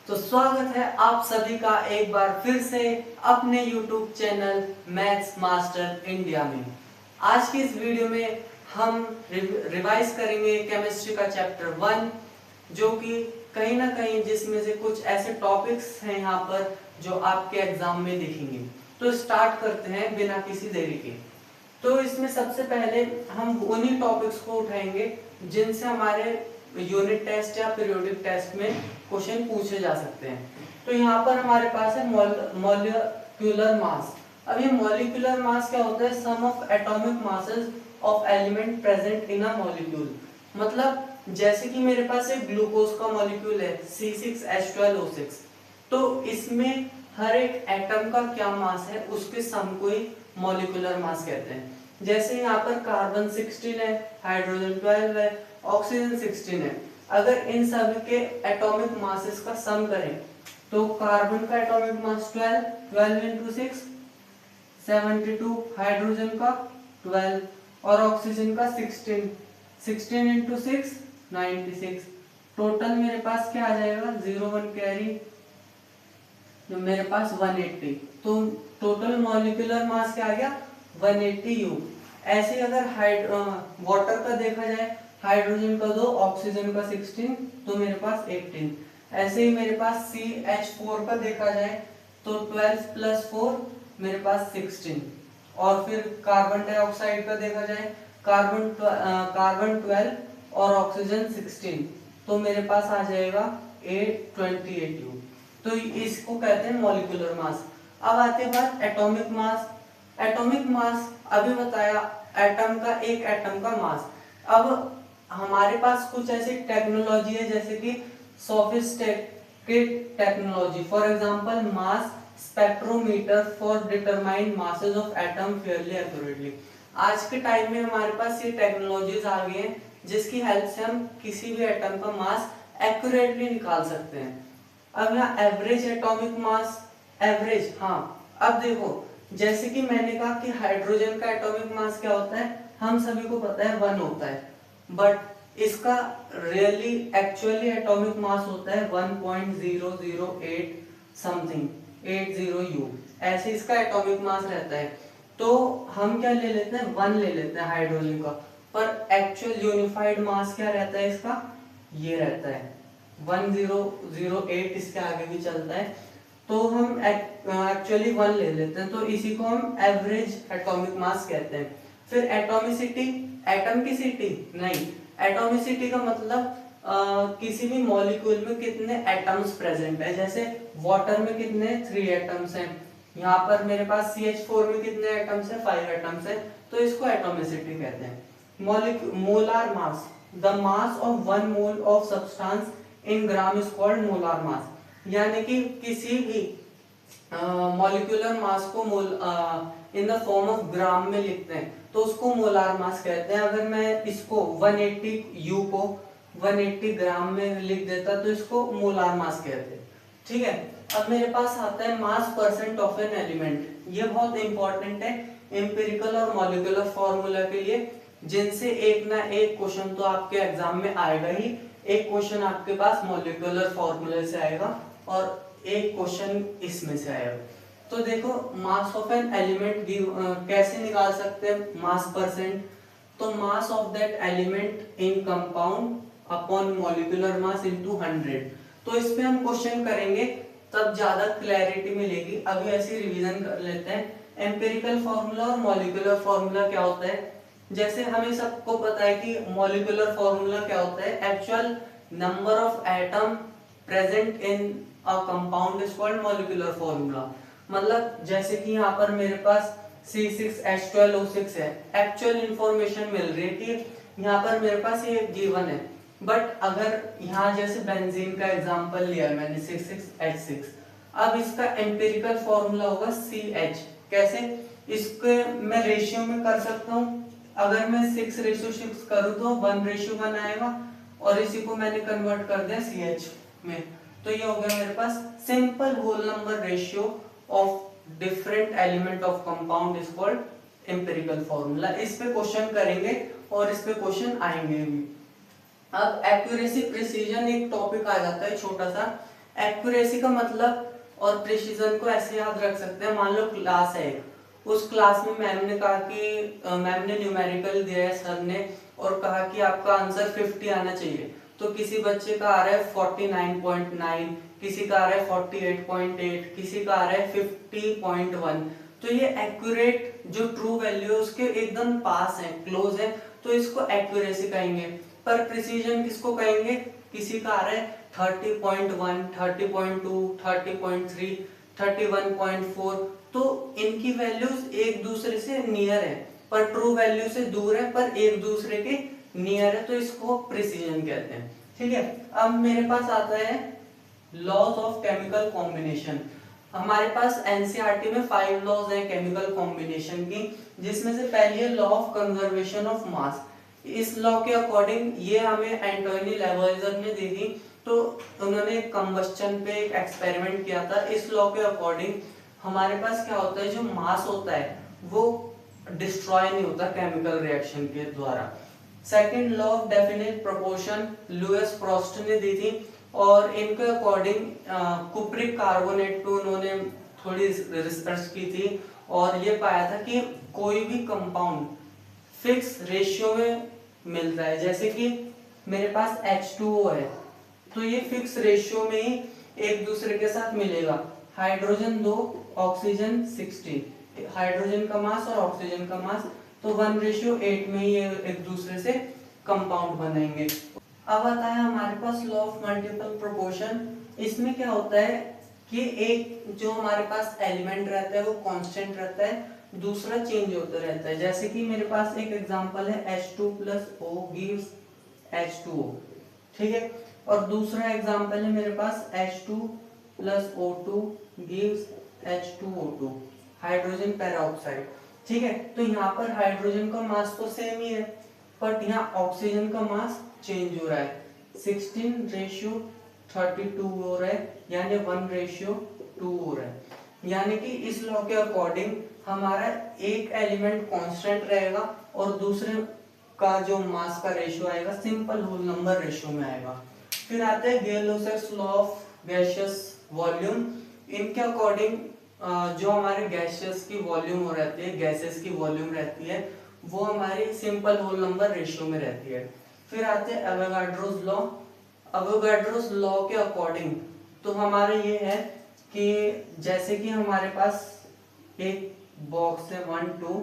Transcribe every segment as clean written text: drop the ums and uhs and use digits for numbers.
तो स्वागत है आप सभी का एक बार फिर से अपने YouTube channel maths master India में। आज की इस वीडियो में हम रिवाइज करेंगे केमिस्ट्री का चैप्टर 1, जो कि कहीं ना कहीं जिसमें से कुछ ऐसे टॉपिक्स हैं यहाँ पर जो आपके एग्जाम में दिखेंगे। तो स्टार्ट करते हैं बिना किसी देरी के। तो इसमें सबसे पहले हम उन्हीं टॉपिक्स को उठाएंगे जिनसे हमारे यूनिट टेस्ट या पीरियोडिक टेस्ट में क्वेश्चन पूछे जा सकते हैं। तो यहाँ पर हमारे पास है मॉलिक्यूलर मास। अब ये मॉलिक्यूलर मास क्या होता है? Sum of atomic masses of element present in a molecule. मतलब जैसे कि मेरे पास एक ग्लूकोज का मॉलिक्यूल है C6H12O6, तो इसमें हर एक एटम का क्या मास है उसके सम को ही मॉलिक्यूलर मास कहते हैं। जैसे यहाँ पर कार्बन 16 है, हाइड्रोजन 12 है, ऑक्सीजन 16 है। अगर इन सभी के एटॉमिक मासेस का सम करें तो कार्बन का एटॉमिक मास 12 into 6 72, हाइड्रोजन का 12 और ऑक्सीजन का 16 into 6 96। टोटल मेरे पास क्या आ जाएगा? 01 कैरी, तो मेरे पास 180। तो टोटल मॉलिक्यूलर मास क्या आ गया? 180 U। ऐसे अगर वाटर का देखा जाए, हाइड्रोजन का 2, ऑक्सीजन का 16, तो मेरे पास 18। ऐसे ही मेरे पास CH4 का देखा जाए तो 12 + 4 मेरे पास 16। और फिर कार्बन डाइऑक्साइड का देखा जाए, कार्बन 12 और ऑक्सीजन 16, तो मेरे पास आ जाएगा 828 U। तो इसको कहते हैं मॉलिक्यूलर मास। अब आते हैं बात एटॉमिक मास। एटॉमिक मास अभी बताया, एटम का एक एटम का मास। अब हमारे पास कुछ ऐसी टेक्नोलॉजी है जैसे कि sophisticated technology, for example mass spectrometer for determine masses of atom Fairlie accurately. आज के टाइम में हमारे पास ये टेक्नोलॉजीज आ गई हैं जिसकी हेल्प से हम किसी भी एटम का मास एक्यूरेटली निकाल सकते हैं। अब यहाँ एवरेज एटॉमिक मास, एवरेज, हाँ। अब देखो, जैसे कि मैंने कहा कि हाइड्रोजन का एटॉमिक मास क्या होता है, हम सभी को पता है 1 होता है, बट इसका रियली एक्चुअली एटॉमिक मास होता है 1.008 समथिंग 80 U। ऐसे इसका एटॉमिक मास रहता है। तो हम क्या ले लेते हैं? 1 ले लेते हैं हाइड्रोजन का, पर एक्चुअल यूनिफाइड मास क्या रहता है इसका? ये रहता है 1008, इसके आगे भी चलता है। तो हम एक्चुअली 1 ले लेते हैं, तो इसी को हम एवरेज एटॉमिक मास कहते हैं। फिर एटॉमिसिटी, एटम की सिटी नहीं, एटॉमिसिटी का मतलब किसी भी मॉलिक्यूल में कितने एटम्स प्रेजेंट है। जैसे वाटर में कितने? 3 एटम्स हैं। यहाँ पर मेरे पास CH4 में कितने एटम्स हैं? 5 एटम्स हैं। तो इसको एटॉमिसिटी कहते हैं। Molar mass, the mass of 1 mole of substance in gram is called molar mass. यानी कि किसी भी मॉलिक्यूलर मास को in the form of gram में लिखते हैं तो उसको मोलार मास कहते हैं। अगर मैं इसको 180 U को 180 ग्राम में लिख देता तो इसको मोलार मास कहते हैं। ठीक है। अब मेरे पास आता है mass percent of an element. ये बहुत इंपॉर्टेंट है एम्पिरिकल और मॉलिक्यूलर फॉर्मूला के लिए, जिनसे एक ना एक क्वेश्चन तो आपके एग्जाम में आएगा ही। एक क्वेश्चन आपके पास मॉलिक्यूलर फॉर्मूले से आएगा और एक क्वेश्चन इसमें से आएगा। तो देखो, मास ऑफ एन एलिमेंट कैसे निकाल सकते हैं? मास परसेंट, तो mass of that element in compound upon molecular mass into 100। तो इस पे हम क्वेश्चन करेंगे तब ज्यादा क्लैरिटी मिलेगी। अभी ऐसी रिवीजन कर लेते हैं। एम्पिरिकल फार्मूला और मॉलिक्यूलर फार्मूला क्या होता है? जैसे हमें सबको पता है कि मॉलिक्यूलर फार्मूला क्या होता है? Actual number of atom present in a compound is called molecular formula. मतलब जैसे कि यहाँ पर मेरे पास C6H12O6 है, एक्चुअल इंफॉर्मेशन मिल रही है कि यहाँ पर मेरे पास ये गिवन है। बट अगर यहाँ जैसे बेंजीन का एग्जांपल लिया मैंने 6,6H6, अब इसका एम्पिरिकल फॉर्मूला होगा CH। कैसे? इसके मैं रेशियो में कर सकता हूँ। अगर मैं 6:6 करूँ तो 1:1 आएगा, और इसी को मैंने कन्वर्ट कर दिया CH में, तो ये हो गया मेरे पास simple whole number ratio of different element of compound is called empirical formula. इस पे क्वेश्चन करेंगे और इस पे क्वेश्चन आएंगे भी। अब एक्यूरेसी प्रिसीजन एक टॉपिक आ जाता है छोटा सा, एक्यूरेसी का मतलब और प्रिसीजन को ऐसे याद रख सकते हैं, मान लो क्लास है, उस क्लास में मैम ने कहा कि मैम ने न्यूमेरिकल दिया है सर ने और कहा कि आपका आंसर 50 आना चाहिए, तो किसी बच्चे का आ रहा है 49.9, किसी का आ रहा है 48.8, किसी का आ रहा है 50.1, तो ये एक्यूरेट जो ट्रू वैल्यू है उसके एकदम पास है, क्लोज है, तो इसको एक्यूरेसी कहेंगे। पर प्रिसीजन किसको कहेंगे, किसी का आ रहा है 30.1, 30.2, 30.3, 31.4, तो इनकी वैल्यूज एक दूसरे से नियर है पर ट्रू वैल्यू से दूर है पर एक दूसरे के नियर है, तो इसको प्रिसीजन कहते हैं। ठीक है, अब मेरे पास आता है लॉज ऑफ केमिकल कॉम्बिनेशन। हमारे पास एनसीईआरटी में 5 लॉज हैं केमिकल कॉम्बिनेशन की, जिसमें से पहली है law of conservation of mass. इस लॉ के अकॉर्डिंग ये हमें एंटोनी लेवोइजर ने दी थी, तो उन्होंने कंबस्टन पे एक एक्सपेरिमेंट किया था। इस लॉ के अकॉर्डिंग हमारे पास क्या होता है, जो मास होता है वो डिस्ट्रॉय नहीं होता केमिकल रिएक्शन के द्वारा। Second law of definite proportion Louis Proust ने दी थी, और इनके अकॉर्डिंग कुप्रिक कार्बोनेट पे उन्होंने थोड़ी रिसर्च की थी और ये पाया था कि कोई भी कंपाउंड फिक्स रेशियो में मिलता है। जैसे कि मेरे पास H2O है, तो ये फिक्स रेशियो में ही एक दूसरे के साथ मिलेगा। हाइड्रोजन 2, ऑक्सीजन 16, हाइड्रोजन का मास और ऑक्सीजन का मास, तो 1:8 में ये एक दूसरे से कंपाउंड बनेंगे। अब आता है हमारे पास लॉ ऑफ मल्टीपल प्रोपोर्शन। इसमें क्या होता है कि एक जो हमारे पास एलिमेंट रहता है वो कांस्टेंट रहता है, दूसरा चेंज होता रहता है। जैसे कि मेरे पास एक एग्जांपल है H2 + O gives H2O, ठीक है, और दूसरा एग्जांपल है मेरे पास H2 + O2 gives H2O2, hydrogen peroxide. ठीक है, तो यहाँ पर हाइड्रोजन का मास तो सेम ही है, बट यहाँ ऑक्सीजन का मास चेंज हो रहा है, 16:32 हो रहा है, यानी 1:2 हो रहा है। यानी कि इस लॉ के अकॉर्डिंग हमारा एक एलिमेंट कांस्टेंट रहेगा और दूसरे का जो मास का रेशियो आएगा सिंपल होल नंबर रेशियो में आएगा। फिर आता है गेल-लोसेक्स लॉ ऑफ गैसियस वॉल्यूम। इनके अकॉर्डिंग जो हमारे गैसियस की वॉल्यूम हो रहती है, गैसेस की वॉल्यूम रहती है, वो हमारी सिंपल होल नंबर रेशियो में रहती है। फिर आते हैं एवोगाड्रोस लॉ। एवोगाड्रोस लॉ के अकॉर्डिंग तो हमारे ये है कि जैसे कि हमारे पास एक बॉक्स है 1 2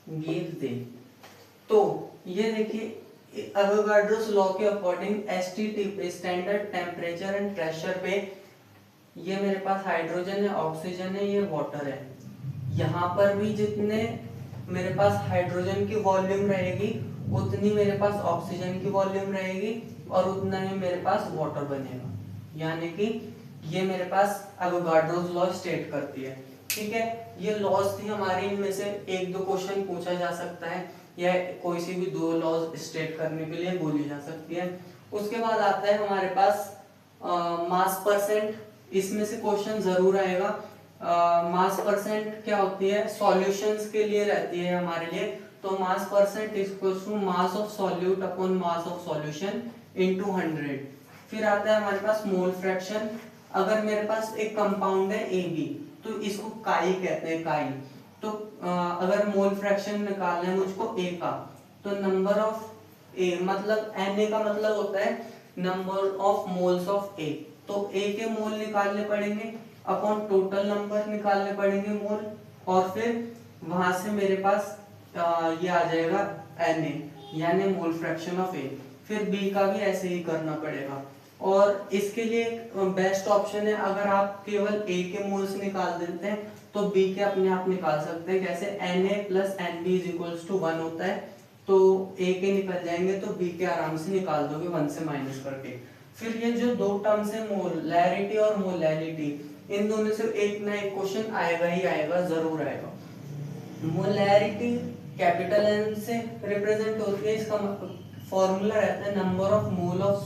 गिव दे, तो ये देखिए एवोगाड्रोस लॉ के अकॉर्डिंग एसटीटी पे, स्टैंडर्ड टेम्परेचर एंड प्रेशर पे, ये मेरे पास हाइड्रोजन है, ऑक्सीजन है, ये वाटर है। यहाँ पर भी जितने मेरे पास हाइड्रोजन की वॉल्यूम रहेगी उतनी मेरे पास ऑक्सीजन की वॉल्यूम रहेगी और उतना ही मेरे पास वाटर बनेगा। यानी कि ये मेरे पास एवोगाड्रोस लॉ स्टेट करती है। ठीक है, ये लॉज थी हमारी, इनमें से 1-2 क्वेश्चन पूछा जा सकता है या कोई सी भी 2 लॉज स्टेट करने के लिए बोली जा सकती है। उसके बाद आता है हमारे पास मास परसेंट। इसमें से क्वेश्चन जरूर आएगा। मास परसेंट क्या होती है, सॉल्यूशंस के लिए रहती है हमारे लिए। तो mass percent equals to mass of solute upon mass of solution into 100। फिर आता है हमारे पास मोल फ्रैक्शन। अगर मेरे पास एक कंपाउंड है AB, तो इसको काई कहते हैं, काई। तो अगर मोल फ्रैक्शन निकालना है मुझको A का, तो नंबर ऑफ A मतलब Na का मतलब होता है number of moles of A, तो A के मोल निकालने पड़ेंगे अपॉन टोटल नंबर निकालने पड़ेंगे मोल, और फिर वहां से मेरे पास ये आ जाएगा Na, यानी मोल फ्रैक्शन ऑफ A। फिर B का भी ऐसे ही करना पड़ेगा। और इसके लिए बेस्ट ऑप्शन है, अगर आप केवल A के मोल्स निकाल देते हैं तो B के अपने आप निकाल सकते हैं। कैसे, Na + Nb = 1 होता है, तो A के निकल जाएंगे तो B के आराम से निकाल दोगे 1 से माइनस करके। फिर ये जो 2 टर्म्स है मोलैरिटी और मोलैलिटी, इन दोनों से एक ना एक क्वेश्चन आएगा ही आएगा, जरूर आएगा। मोलैरिटी कैपिटल N से रिप्रेजेंट होती है, इसका फॉर्मूला रहता है number of mole of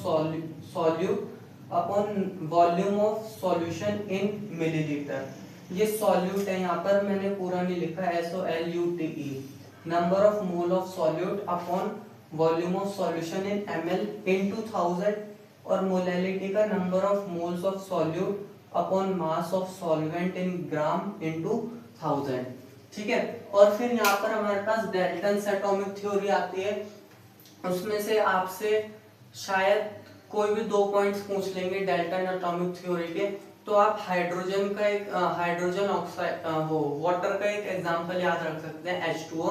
solute upon volume of solution in millilitre. ये सॉल्यूट है, यहाँ पर मैंने पूरा नहीं लिखा, SOLUTE, number of mole of solute upon volume of solution in ml into 1000 और मोलैलिटी का number of moles of solute upon mass of solvent in gram into 1000। ठीक है, और फिर यहाँ पर हमारे पास डाल्टन्स एटॉमिक थ्योरी आती है, उसमें से आपसे शायद कोई भी 2 पॉइंट्स पूछ लेंगे डाल्टन एटॉमिक थ्योरी के, तो आप हाइड्रोजन का एक हाइड्रोजन ऑक्साइड वो वाटर का एक एग्जांपल याद रख सकते हैं H2O।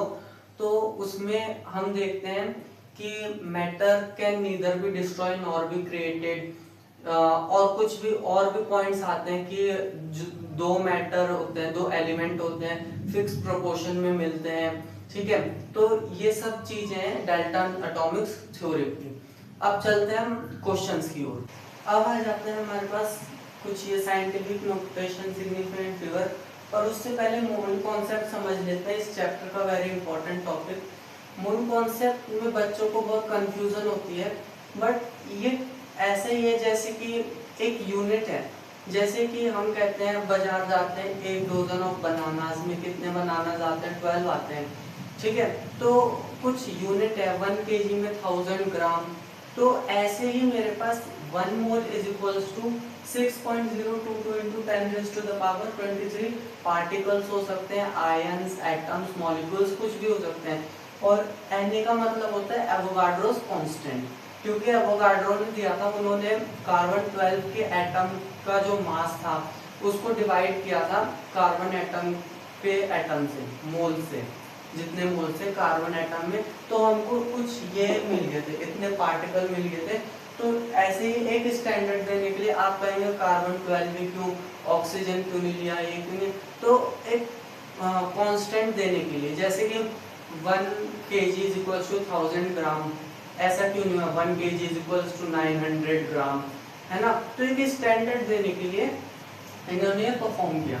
तो उसमें हम देखते हैं कि matter can neither be destroy nor be created, और कुछ भी और भी पॉइंट्स आते हैं कि दो मैटर होते हैं, दो एलिमेंट होते हैं, फिक्स प्रोपोर्शन में मिलते हैं। ठीक है, तो ये सब चीजें हैं डाल्टन एटॉमिक थ्योरी की। अब चलते हैं हम क्वेश्चंस की ओर। अब आ जाते हैं हमारे पास कुछ ये साइंटिफिक नोटेशन, सिग्निफिकेंट फिगर, और उससे पहले मूल कॉन्सेप्ट समझ लेते हैं इस चैप्टर का, वेरी इंपॉर्टेंट टॉपिक। मूल कॉन्सेप्ट में बच्चों को बहुत कंफ्यूजन होती है, बट ये ऐसे ही है जैसे कि एक यूनिट है। जैसे कि हम कहते हैं बाजार जाते हैं, एक डोजन ऑफ बनानास में कितने बनानास आते हैं, 12 आते हैं। ठीक है, तो कुछ यूनिट है, 1 kg में 1000 ग्राम। तो ऐसे ही मेरे पास 1 mole is equals to 6.022 into 10 raised to the power 23 particles हो सकते हैं, आयंस, एटम्स, मॉलिक्यूल्स, कुछ भी हो सकते हैं। और Na का मतलब होता है एवोगाड्रोस कांस्टेंट, क्योंकि एवोगाड्रो ने दिया था, उन्होंने कार्बन 12 के एटम का जो मास था उसको डिवाइड किया था कार्बन एटम पे एटम से, मोल से, जितने मोल से कार्बन एटम में, तो हमको कुछ ये मिल गए थे, इतने पार्टिकल मिल गए थे। तो ऐसे ही एक स्टैंडर्ड देने के लिए आप कहेंगे कार्बन 12 भी क्यों, ऑक्सीजन क्यों नहीं लिया, ये क्यों नहीं, तो एक कांस्टेंट देने के लिए, जैसे कि 1 kg is equals to 1000 ग्राम, ऐसा क्यों नहीं हुआ 1 kg is equals to 900 ग्राम, है ना। तो एक स्टैंडर्ड देने के लिए इन्होंने परफॉर्म किया।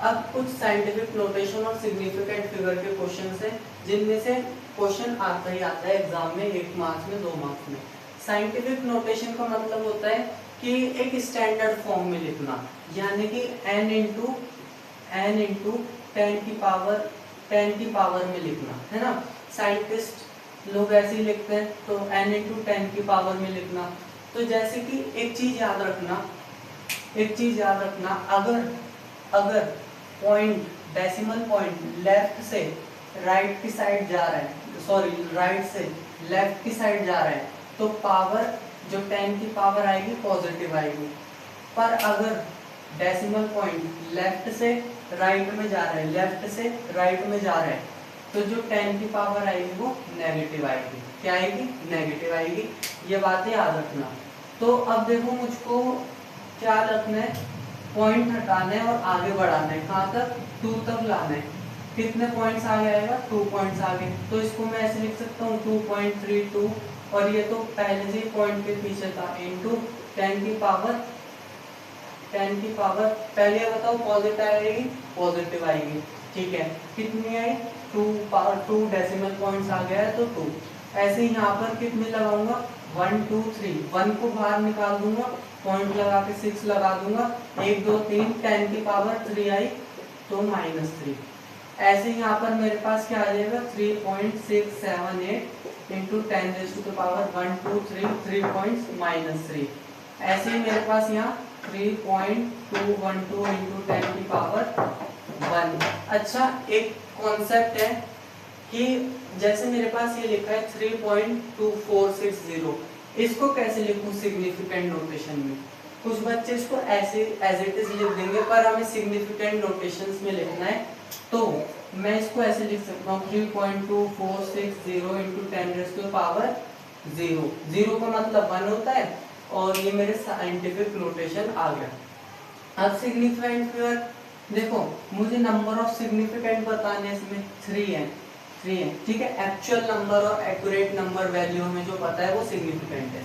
अब कुछ साइंटिफिक नोटेशन और सिग्निफिकेंट फिगर के क्वेश्चन हैं, जिनमें से क्वेश्चन आता ही आता है एग्जाम में, 1 मार्क्स में, 2 मार्क्स में। साइंटिफिक नोटेशन का मतलब होता है कि एक स्टैंडर्ड फॉर्म में लिखना, यानी कि n इंटू 10 की पावर में लिखना, है ना। साइंटिस्ट लोग ऐसे ही लिखते हैं, तो n इंटू 10 की पावर में लिखना। तो जैसे कि एक चीज याद रखना, अगर पॉइंट, डेसिमल पॉइंट लेफ्ट से राइट की साइड जा रहा है, सॉरी राइट से लेफ्ट की साइड जा रहा है, तो पावर जो 10 की पावर आएगी पॉजिटिव आएगी। पर अगर डेसिमल पॉइंट लेफ्ट से राइट में जा रहा है, तो जो 10 की पावर आएगी वो नेगेटिव आएगी। क्या आएगी? नेगेटिव आएगी। ये बातें याद रखना। तो अब देखो, मुझको क्या रखना है, पॉइंट हटाना है और आगे बढ़ाना है, कहाँ तक? 2 तक लाना है। कितने पॉइंट्स आगे आएगा? 2 पॉइंट्स आगे। तो इसको मैं ऐसे लिख सकता हूँ 2.32, और ये तो पहले से पॉइंट के पीछे था, इनटू 10 की पावर पहले बताओ पॉजिटिव आएगी, पॉजिटिव आएगी। ठीक है, कितनी आई? 2 डेसिमल पॉइंट्स आ गया है तो 2। ऐसे ही यहाँ पर कितने लगाऊंगा? 1 2 3, 1 को बाहर निकाल दूंगा, पॉइंट लगा के 6 लगा दूंगा, 1 2 3, 10 की पावर 3 आई तो -3। ऐसे ही यहाँ पर मेरे पास क्या आ जाएगा? 3.678 into 10 raise to the power 1 2 3, 3 points -3। ऐसे ही मेरे पास यहाँ 3.212 इंटू 10 की पावर 1। अच्छा, एक कॉन्सेप्ट है कि जैसे मेरे पास ये लिखा है 3.2460, इसको कैसे लिखूं सिग्निफिकेंट नोटेशन में? कुछ बच्चे इसको ऐसे एज इट इज लिख देंगे, पर हमें सिग्निफिकेंट नोटेशंस में लिखना है, तो मैं इसको ऐसे लिख सकता हूँ 3.2460 into 10 raise to the power 0। 0 का मतलब 1 होता है, और ये मेरे साइंटिफिक नोटेशन आ गया। अब सिग्निफिकेंट फिगर देखो, मुझे नंबर ऑफ सिग्निफिकेंट बताने, इसमें 3 है। ठीक है, एक्चुअल नंबर और एक्यूरेट नंबर वैल्यू में जो पता है वो सिग्निफिकेंट है।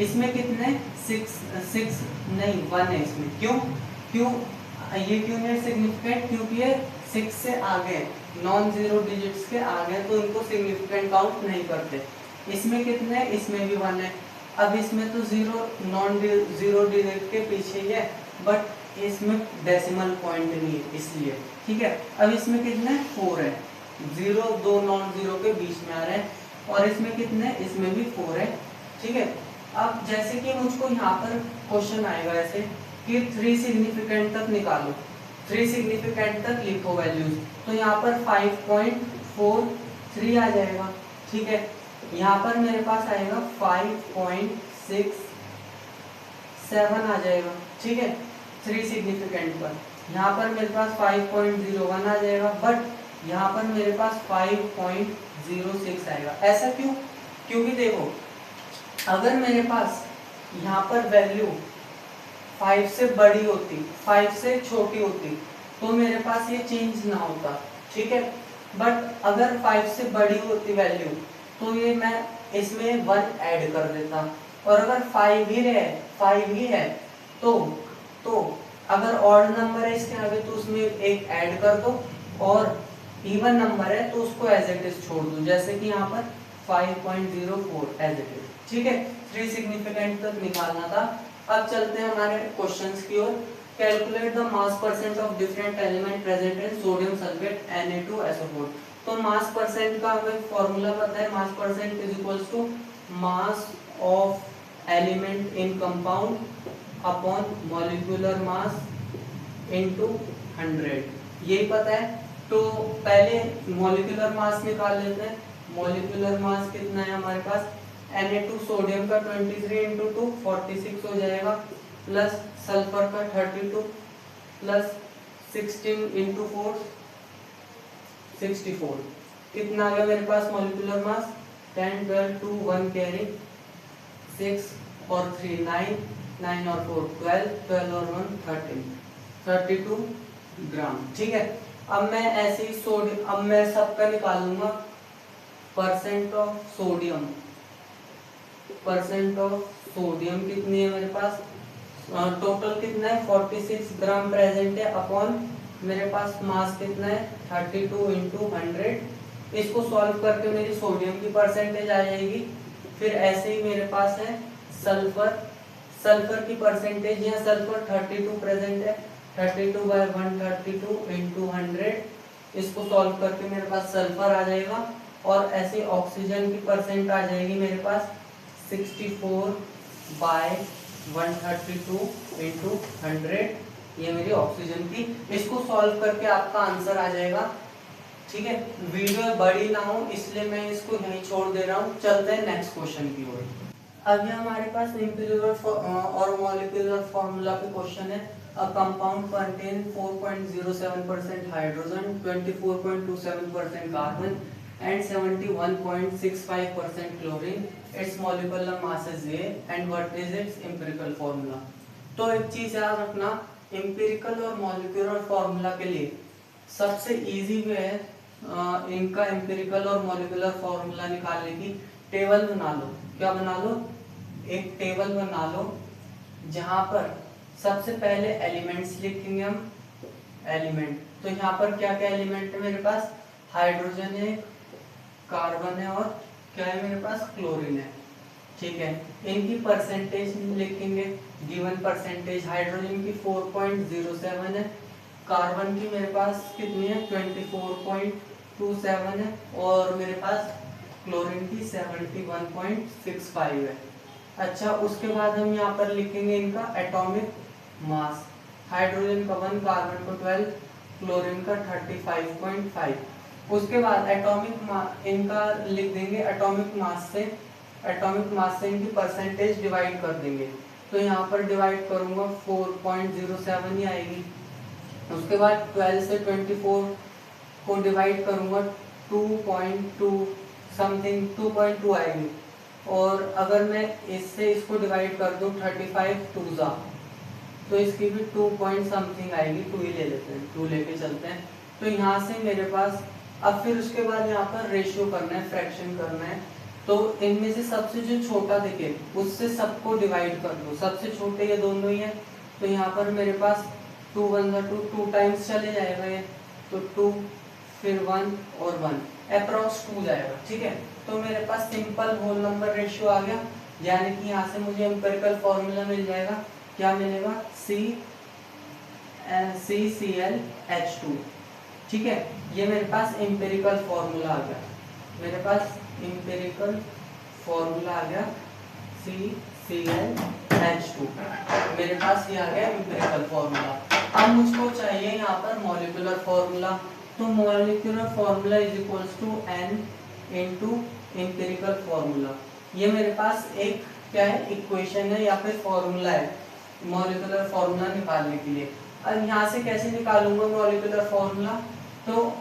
इसमें कितने? 6 नहीं 1 है इसमें। क्यों ये क्यों नहीं सिग्निफिकेंट? क्योंकि ये 6 से आगे, नॉन जीरो डिजिट्स के आगे, तो इनको सिग्निफिकेंट काउंट नहीं करते। इसमें कितने? इसमें भी 1 है। अब इसमें तो नॉन जीरो डिजिट के पीछे ही है, बट इसमें डेसिमल पॉइंट नहीं है इसलिए। ठीक है, अब इसमें कितने? 4 है, 0 2 नॉन जीरो के बीच में आ रहे हैं। और इसमें कितने? इसमें भी 4 है। ठीक है, अब जैसे कि मुझको यहाँ पर क्वेश्चन आएगा ऐसे कि 3 सिग्निफिकेंट तक निकालो, 3 सिग्निफिकेंट तक लिखो वैल्यूज, तो यहाँ पर 5.43 आ जाएगा, ठीक है। यहाँ पर मेरे पास आएगा 5.67 आ जाएगा, ठीक है, 3 सिग्निफिकेंट पर। यहाँ पर मेरे पास 5.01 आ जाएगा, बट यहाँ पर मेरे पास 5.06 आएगा। ऐसा क्यों? क्योंकि देखो अगर मेरे पास यहाँ पर वैल्यू 5 से बड़ी होती, 5 से छोटी होती, तो मेरे पास ये चेंज ना होता, ठीक है। बट अगर 5 से बड़ी होती वैल्यू, तो ये मैं इसमें 1 ऐड कर देता, और अगर 5 ही है तो अगर ऑड नंबर है इसके आगे तो उसमें एक ऐड कर दो, और इवन नंबर है तो उसको एज इट इज छोड़ दो, जैसे कि यहाँ पर 5.04 एज इट इज, ठीक है। 3 सिग्निफिकेंट तक निकालना था। अब चलते हैं हमारे क्वेश्चंस की ओर। Calculate the mass percent of different element present in sodium sulphate Na2SO4। तो मास परसेंट का हमें फॉर्मूला पता है, mass percent is equals to mass of element in compound upon molecular mass into 100, यही पता है। तो पहले मॉलिक्यूलर मास निकाल लेते हैं। मॉलिक्यूलर मास कितना है हमारे पास, Na2 सोडियम का 23 इंटू 2 46 हो जाएगा, प्लस सल्फर का 32 प्लस 16 इंटू 4 64, कितना आ गया मेरे पास मॉलिक्यूलर मास, 10 12 2 1 कैरी 6 और 3 9 9 और 4 12 12 और 1 13 32 ग्राम, ठीक है। अब मैं ऐसे ही सोडियम, अब मैं सबका निकाल लूंगा percent of sodium. Percent of sodium कितनी है मेरे पास, टोटल कितना है 46 ग्राम प्रेजेंट है, अपॉन मेरे पास मास कितना है 32 इंटू 100। इसको सॉल्व करके मेरी सोडियम की परसेंटेज आ जाएगी। फिर ऐसे ही मेरे पास है सल्फर, सल्फर की परसेंटेज, यहाँ सल्फर 32 प्रेजेंट है, 32/132 इंटू 100। इसको सॉल्व करके मेरे पास सल्फर आ जाएगा। और ऐसे ऑक्सीजन की परसेंट आ जाएगी मेरे पास 64/132 इंटू 100, ये मेरी ऑक्सीजन की। इसको सॉल्व करके आपका आंसर आ जाएगा, ठीक है। वीडियो बड़ी ना हो इसलिए मैं इसको यहीं छोड़ दे रहा हूँ। चलते हैं नेक्स्ट क्वेश्चन की ओर। अब ये हमारे पास एम्पिरिकल और मॉलिक्यूलर फॉर्मूला पे क्वेश्चन है। A compound contain 4.07% hydrogen, 24.27% carbon and 71.65% chlorine. Its molecular mass is A and what is its empirical formula? तो एक चीज याद रखना, एम्पिरिकल और मॉलिक्यूलर फॉर्मूला के लिए सबसे इजी वे है इनका एम्पिरिकल और मॉलिक्यूलर फॉर्मूला निकालने की। टेबल बना लो, क्या बना लो, एक टेबल बना लो जहां पर सबसे पहले एलिमेंट्स लिखेंगे हम, एलिमेंट। तो यहाँ पर क्या क्या एलिमेंट है मेरे पास, हाइड्रोजन है, कार्बन है और क्या है मेरे पास, क्लोरीन है, ठीक है। इनकी परसेंटेज लिखेंगे, गिवन परसेंटेज हाइड्रोजन की 4.07 है, कार्बन की मेरे पास कितनी है 24.27 है, और मेरे पास क्लोरीन की 71.65 है। अच्छा, उसके बाद हम यहाँ पर लिखेंगे इनका एटॉमिक मास, हाइड्रोजन का 1, कार्बन का 12, क्लोरीन का 35.5। उसके बाद एटॉमिक इनका लिख देंगे, एटॉमिक मास से इनकी परसेंटेज डिवाइड कर देंगे। तो यहाँ पर डिवाइड करूंगा 4.07 ही आएगी। उसके बाद 12 से 24 को डिवाइड करूंगा 2.2 समथिंग 2.2 आएगी। और अगर मैं इससे इसको डिवाइड कर दूं 35 2 जा, तो इसकी भी 2 पॉइंट समथिंग आएगी, 2 ही ले लेते हैं, 2 लेके चलते हैं। तो यहाँ से मेरे पास अब फिर उसके बाद यहाँ पर रेशियो करना है, फ्रैक्शन करना है। तो इनमें से सबसे जो छोटा दिखे उससे सबको डिवाइड कर दो, सबसे छोटे ये दोनों ही है। तो यहाँ पर मेरे पास 2 1 2 टाइम्स चले जाएगा ये, तो 2 फिर 1 और 1 अप्रॉक्स 2 जाएगा, ठीक है। तो मेरे पास सिंपल होल नंबर रेशियो आ गया, यानी कि यहाँ से मुझे एम्पिरिकल फॉर्मूला मिल जाएगा, क्या मिलेगा, CClH2, ठीक है। ये मेरे पास एम्पिरिकल फॉर्मूला आ गया, मेरे पास एम्पिरिकल फॉर्मूला आ गया ClH2। मेरे पास ये आ गया एम्पिरिकल फॉर्मूला। अब मुझको चाहिए यहाँ पर मॉलिक्यूलर फॉर्मूला। तो molecular formula is equals to N into empirical formula. ये मेरे पास एक क्या है, इक्वेशन है या फिर फॉर्मूला है मॉलिक्यूलर फॉर्मूला निकालने के लिए। अब यहाँ से कैसे निकालूंगा मॉलिक्यूलर फॉर्मूला? तो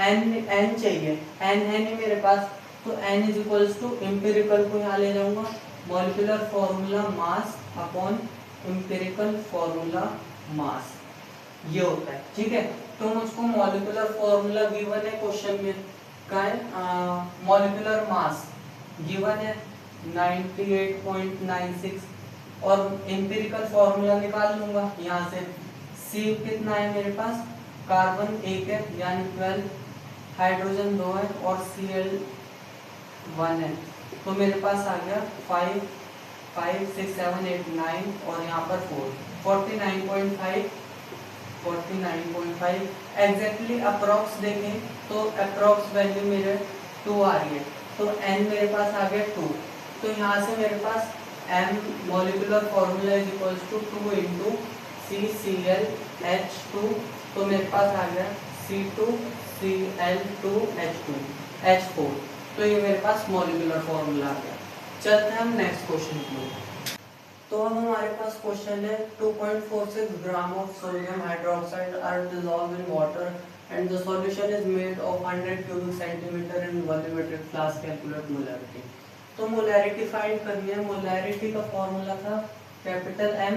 n चाहिए, n है नहीं मेरे पास, तो n is equals to empirical को यहाँ ले जाऊंगा, molecular formula mass upon empirical formula mass, ये होता है। ठीक है, तो मुझको मॉलिक्यूलर फॉर्मूला गिवन है क्वेश्चन में, का है मॉलिक्यूलर मास गिवन है 98.96 और एम्पिरिकल फॉर्मूला निकाल लूंगा यहाँ से। C कितना है मेरे पास, कार्बन 1 है यानी 12, हाइड्रोजन 2 है और Cl 1 है, तो मेरे पास आ गया 5 5 6 7 8 9 और यहाँ पर 49.5 एग्जैक्टली अप्रॉक्स देखें तो अप्रॉक्स वैल्यू मेरे 2 आ रही है, तो n मेरे पास आ गया 2। तो यहाँ से मेरे पास m molecular formula is equals to 2 into CClH2, तो मेरे पास आ गया C2Cl2H4, तो ये मेरे पास मॉलिक्यूलर फॉर्मूला आ गया। चलते हैं हम नेक्स्ट क्वेश्चन की। तो अब हमारे पास क्वेश्चन है 2.46 gram of sodium hydroxide are dissolved in water and the solution is made of 100 cubic centimetre in volumetric flask, calculate molarity. तो मोलैरिटी फाइंड करनी है। मोलैरिटी का फॉर्मूला था capital M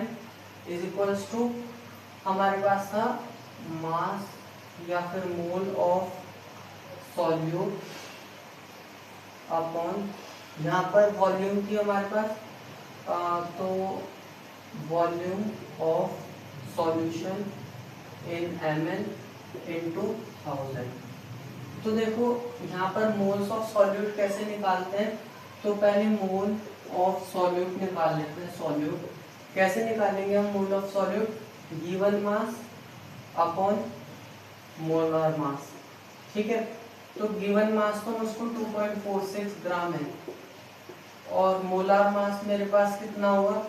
is equals to, हमारे पास था मास या फिर मोल ऑफ सॉल्यूट अपॉन, यहाँ पर वॉल्यूम थी हमारे पास, तो volume of solution in ml into 1000। तो देखो यहाँ पर मोल्स ऑफ सॉल्यूट कैसे निकालते हैं, तो पहले मोल ऑफ सॉल्यूट निकाल लेते हैं। सॉल्यूट कैसे निकालेंगे हम मोल of solute, given mass upon molar mass. ठीक है, तो गिवन मास तो मुझको 2.46 ग्राम है और मोलार मास मेरे पास कितना होगा,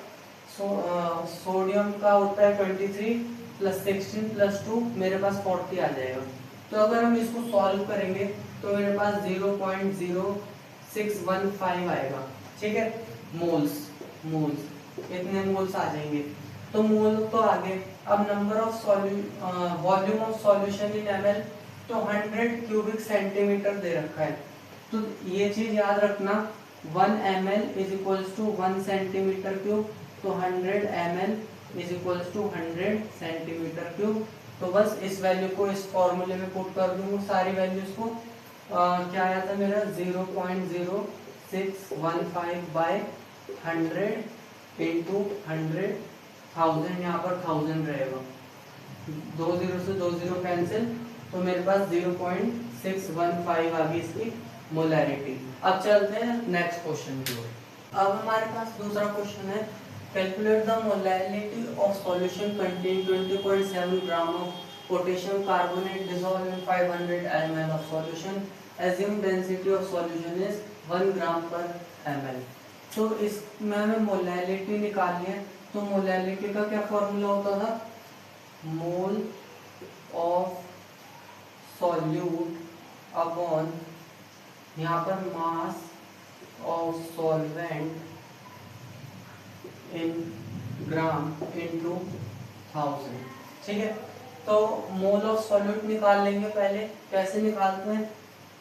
सोडियम का होता है 23 प्लस 16 प्लस 2, मेरे पास 40 आ जाएगा। तो अगर हम इसको सॉल्व करेंगे तो मेरे पास 0.0615 आएगा। ठीक है, मोल्स इतने मोल्स आ जाएंगे। तो मोल तो आ गए। अब number of volume of solution in ml, तो 100 क्यूबिक सेंटीमीटर दे रखा है, तो ये चीज याद रखना 1 ml is equals to 1 centimetre cube, तो 100 ml is equals to 100 centimetre cube. तो बस इस वैल्यू को इस फॉर्मूले में पुट कर दूंगा सारी वैल्यूज को। क्या आया था मेरा 0.0615 बाय 100 इंटू 100,000, यहाँ पर 1000 रहेगा, 2 0 से 2 0 कैंसिल, तो मेरे पास 0.615 आ गई इसकी मोलैरिटी। अब चलते हैं नेक्स्ट क्वेश्चन की ओर। अब हमारे पास दूसरा क्वेश्चन है, calculate the molarity of solution contain 20.7 gram of potassium carbonate dissolve in 500 ml of solution, assume density of solution is 1 ग्राम पर ml। तो इसमें हमें मोलैरिटी निकालनी है। तो मोलैरिटी का क्या फॉर्मूला होता था, मोल ऑफ सॉल्यूट अपॉन यहाँ पर मास of solvent in gram into 1000। ठीक है, तो मोल ऑफ सॉल्यूट निकाल लेंगे पहले। कैसे निकालते हैं,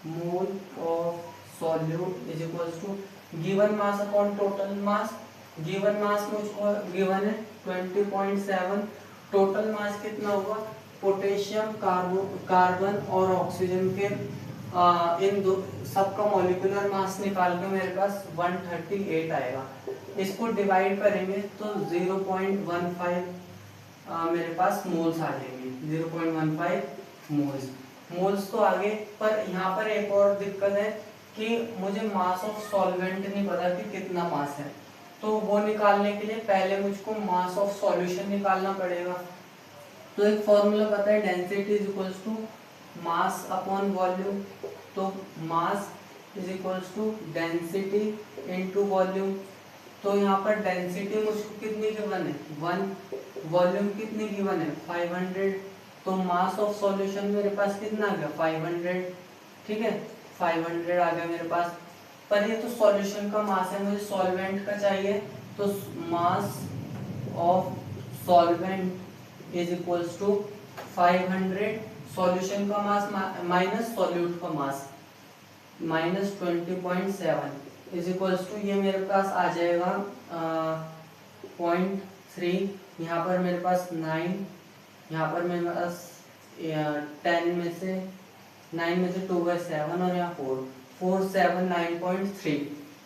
mole of solute is equals to given mass upon total mass. Given mass मुझको गिवन है 20.7, टोटल मास कितना होगा, पोटेशियम कार्बन और ऑक्सीजन के इन दो सबका मॉलिक्यूलर मास निकाल के मेरे पास 138 आएगा। इसको डिवाइड करेंगे तो 0.15 मेरे पास मोल्स आ जाएंगे, 0.15 मोल्स तो आगे। पर यहाँ पर एक और दिक्कत है कि मुझे मास ऑफ सॉल्वेंट नहीं पता कि कितना मास है, तो वो निकालने के लिए पहले मुझको मास ऑफ सॉल्यूशन निकालना पड़ेगा। तो एक फॉर्मूला पता है, density is equals to mass upon volume. तो mass is equals to density into volume. तो यहाँ पर डेंसिटी मुझको कितनी गिवन है 1, वॉल्यूम कितनी गिवन है 500, तो मास ऑफ सॉल्यूशन मेरे पास कितना आ गया 500, ठीक है 500 आ गया मेरे पास। पर ये तो सॉल्यूशन का मास है, मुझे सॉल्वेंट का चाहिए, तो mass of solvent is equals to 500, solution का मास माइनस सॉल्यूट का mass minus 20.7 is equals to, ये मेरे पास आ जाएगा 0.3, यहाँ पर मेरे पास 9, यहाँ पर मेरे पास 10 में से 9 में से 2 बाई 7 और यहाँ 4 7 9.3।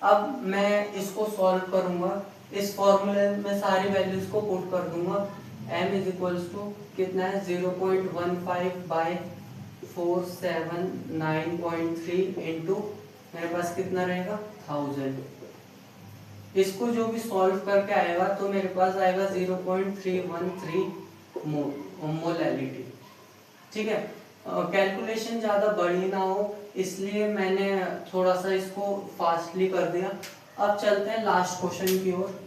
अब मैं इसको सॉल्व करूंगा, इस फॉर्मूले में सारी वैल्यूज को पुट कर दूंगा। m इज इक्वल्स टू कितना है 0.15 बाई 479.3 इंटू मेरे पास कितना रहेगा 1000। इसको जो भी सॉल्व करके आएगा तो मेरे पास आएगा 0.313 मोलैलिटी, ठीक है। कैलकुलेशन ज़्यादा बड़ी ना हो इसलिए मैंने थोड़ा सा इसको फास्टली कर दिया। अब चलते हैं लास्ट क्वेश्चन की ओर।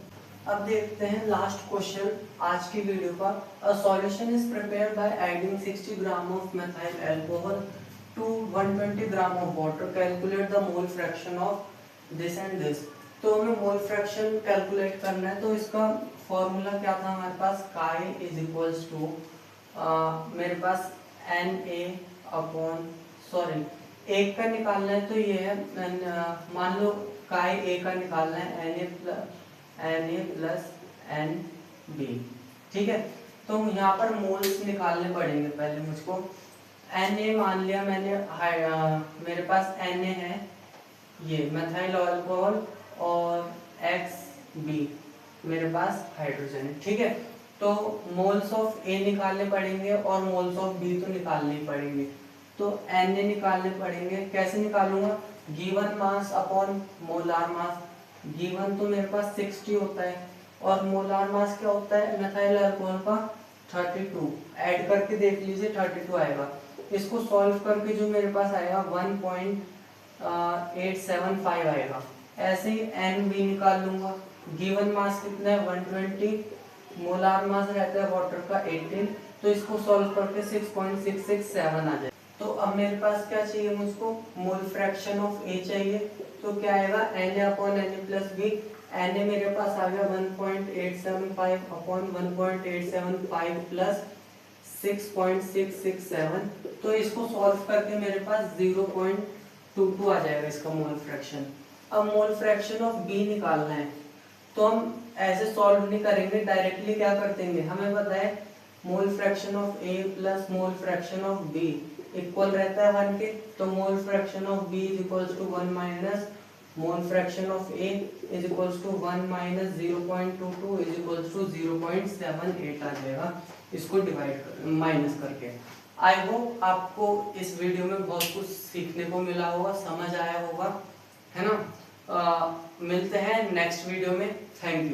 अब देखते हैं लास्ट क्वेश्चन आज की वीडियो का। A solution is prepared by adding 60 gram of methyl alcohol to 120 gram of water, calculate the mole fraction of this and this. तो हमें मोल फ्रैक्शन कैलकुलेट करना है, तो इसका फॉर्मूला क्या था हमारे पास, काई इज इक्वल्स टू मेरे पास एक का निकालना है तो ये है, मान लो काई ए का निकालना है Na प्लस NB, ठीक है। तो यहाँ पर मोल्स निकालने पड़ेंगे पहले मुझको। Na मान लिया मैंने, मेरे पास Na है ये मेथाइल अल्कोहल और XB मेरे पास हाइड्रोजन है, ठीक है। तो मोल्स ऑफ A निकालने पड़ेंगे और मोल्स ऑफ B तो निकालने ही पड़ेंगे। तो Na निकालने पड़ेंगे, कैसे निकालूंगा, given mass upon molar mass. Given तो मेरे पास 60 होता है और मोलार मास क्या होता है मेथाइल अल्कोहल का 32, ऐड करके देख लीजिए 32 आएगा। इसको सॉल्व करके जो मेरे पास आएगा 1.875 आएगा। ऐसे ही NB निकाल लूंगा, गिवन मास कितना है 120, मोलार मास रहता है वाटर का 18, तो इसको सॉल्व करके 6.667 आ जाए। तो अब मेरे पास क्या चाहिए मुझको, मोल फ्रैक्शन ऑफ A चाहिए, तो क्या आएगा Na upon Na plus B। Na मेरे पास आ गया 1.875 अपॉन 1.875 प्लस 6.667, तो इसको सॉल्व करके मेरे पास 0.22 आ जाएगा इसका मोल फ्रैक्शन। अब मोल फ्रैक्शन ऑफ B निकालना है, तो हम ऐसे सॉल्व नहीं करेंगे, डायरेक्टली क्या कर देंगे, हमें पता है mole fraction of A plus mole fraction of B equal रहता है 1 के, तो mole fraction of B is equals to 1 minus mole fraction of A is equals to 1 minus 0.22 is equals to 0.78 आ जाएगा, इसको डिवाइड माइनस करके। I hope आपको इस वीडियो में बहुत कुछ सीखने को मिला होगा, समझ आया होगा, है ना। मिलते हैं नेक्स्ट वीडियो में, थैंक यू।